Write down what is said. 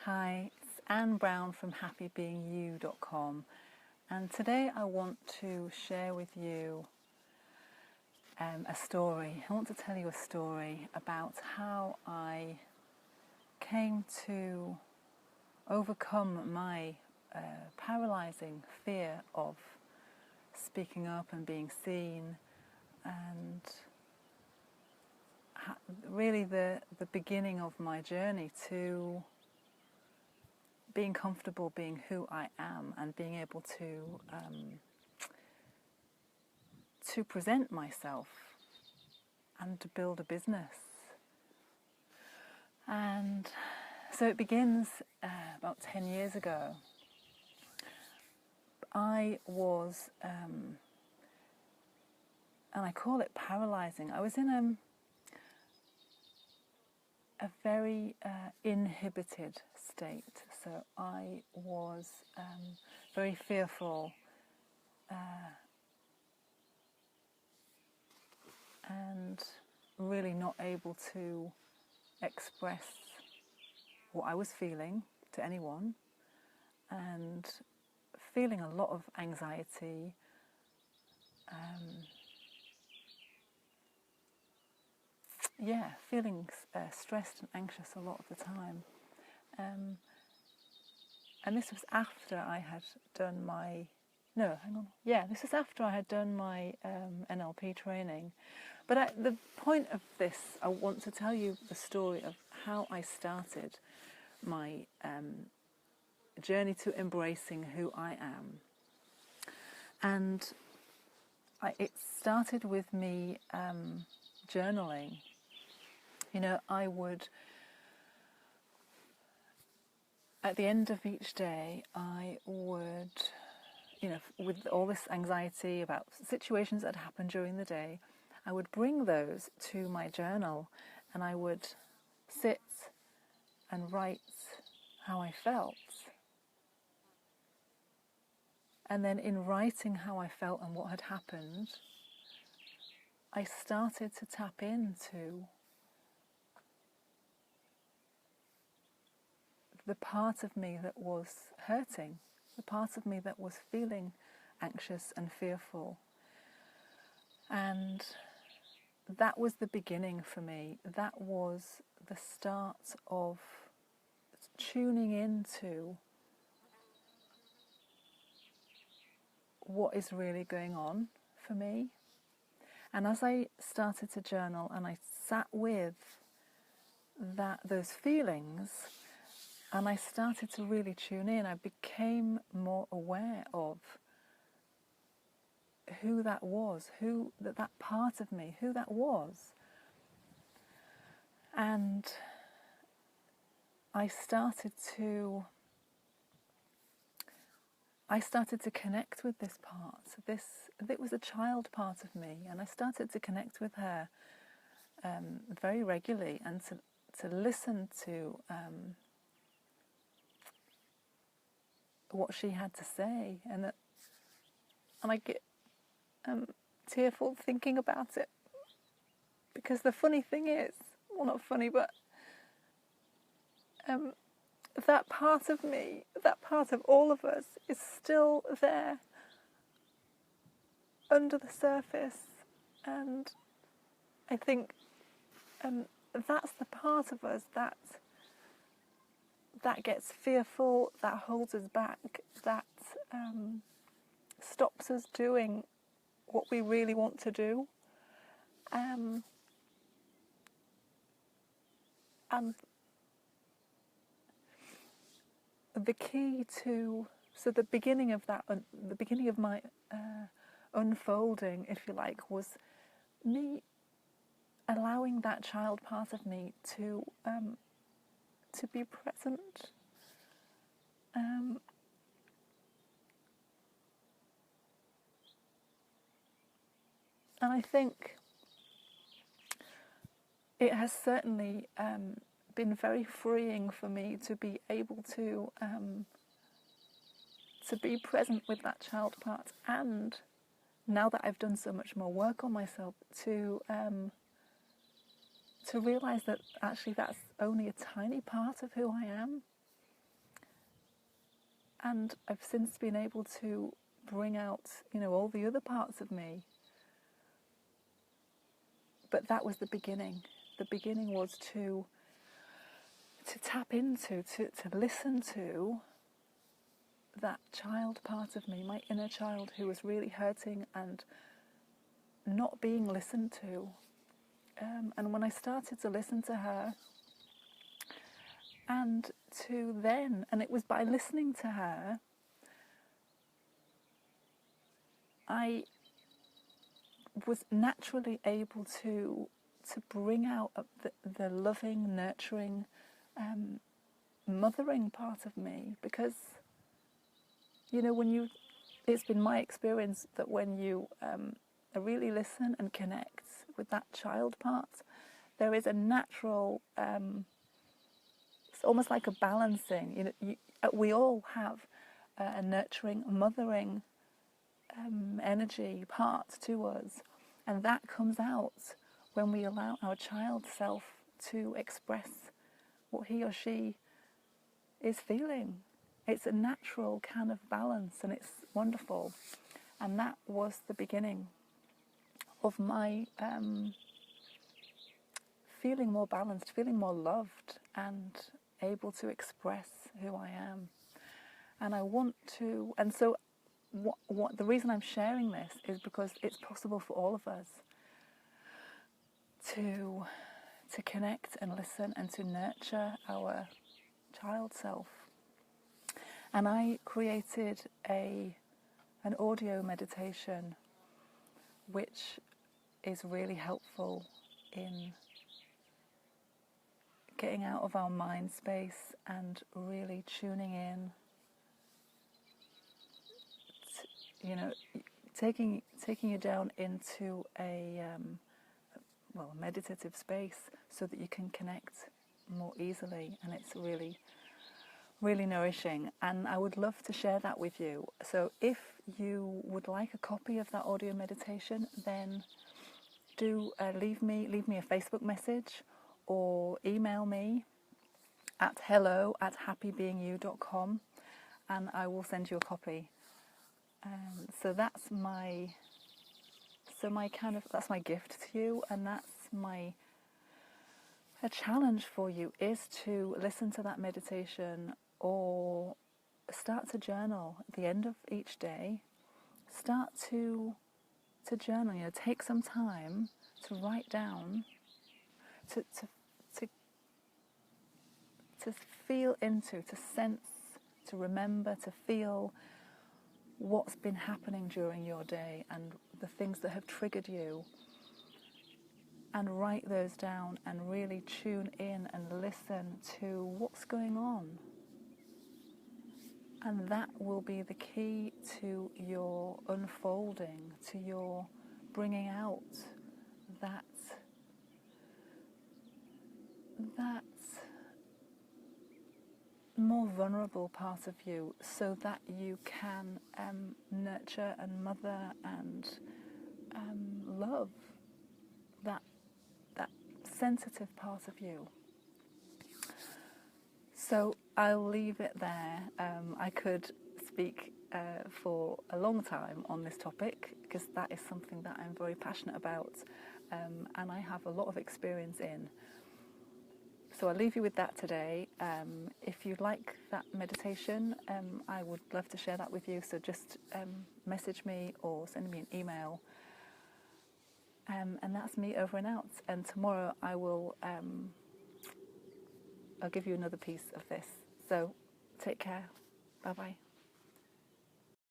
Hi, it's Anne Brown from happybeingyou.com, and today I want to share with you a story. I want to tell you a story about how I came to overcome my paralysing fear of speaking up and being seen, and really the beginning of my journey to being comfortable being who I am and being able to present myself and to build a business. And so it begins about 10 years ago. I was, and I call it paralysing, I was in a very inhibited state. So I was very fearful and really not able to express what I was feeling to anyone, and feeling a lot of anxiety, feeling stressed and anxious a lot of the time. And this was after I had done my, this was after I had done my NLP training. But at the point of this, I want to tell you the story of how I started my journey to embracing who I am. And it started with me journaling. I would, at the end of each day, I would, with all this anxiety about situations that happened during the day, I would bring those to my journal, and I would sit and write how I felt. And then in writing how I felt and what had happened, I started to tap into the part of me that was hurting, the part of me that was feeling anxious and fearful. And that was the beginning for me. That was the start of tuning into what is really going on for me. And as I started to journal and I sat with those feelings, and I started to really tune in, I became more aware of who that was, that part of me, who that was. And I started to connect with this part. It was a child part of me, and I started to connect with her very regularly, and to listen to what she had to say, and I get tearful thinking about it, because the funny thing is, well, not funny, but that part of me, that part of all of us, is still there under the surface. And I think that's the part of us that gets fearful, that holds us back, that stops us doing what we really want to do. And the key to, the beginning of my unfolding, if you like, was me allowing that child part of me to be present. And I think it has certainly been very freeing for me to be able to be present with that child part, and now that I've done so much more work on myself, to realise that actually that's only a tiny part of who I am. And I've since been able to bring out, all the other parts of me. But that was the beginning. The beginning was to tap into, to listen to that child part of me, my inner child who was really hurting and not being listened to. And when I started to listen to her, and it was by listening to her, I was naturally able to bring out the loving, nurturing, mothering part of me, because it's been my experience that when you really listen and connect with that child part, there is a natural, it's almost like a balancing. We all have a nurturing, mothering energy part to us, and that comes out when we allow our child self to express what he or she is feeling. It's a natural kind of balance, and it's wonderful. And that was the beginning of my feeling more balanced, feeling more loved, and able to express who I am. And I want to, and so what the reason I'm sharing this is because it's possible for all of us to connect and listen and to nurture our child self. And I created an audio meditation which is really helpful in getting out of our mind space and really tuning in, taking you down into a meditative space so that you can connect more easily, and it's really, really nourishing. And I would love to share that with you. So if you would like a copy of that audio meditation, then do leave me a Facebook message or email me at hello@happybeingyou.com, and I will send you a copy. So that's my gift to you, and that's a challenge for you, is to listen to that meditation or start to journal at the end of each day. Start to journal. Take some time to write down, to feel into, to sense, to remember, to feel what's been happening during your day and the things that have triggered you, and write those down and really tune in and listen to what's going on. And that will be the key to your unfolding, to your bringing out that more vulnerable part of you, so that you can nurture and mother and love that sensitive part of you. So I'll leave it there. I could speak for a long time on this topic, because that is something that I'm very passionate about, and I have a lot of experience in. So I'll leave you with that today. If you'd like that meditation, I would love to share that with you. So just message me or send me an email. And that's me over and out. And tomorrow I'll give you another piece of this. So take care. Bye-bye.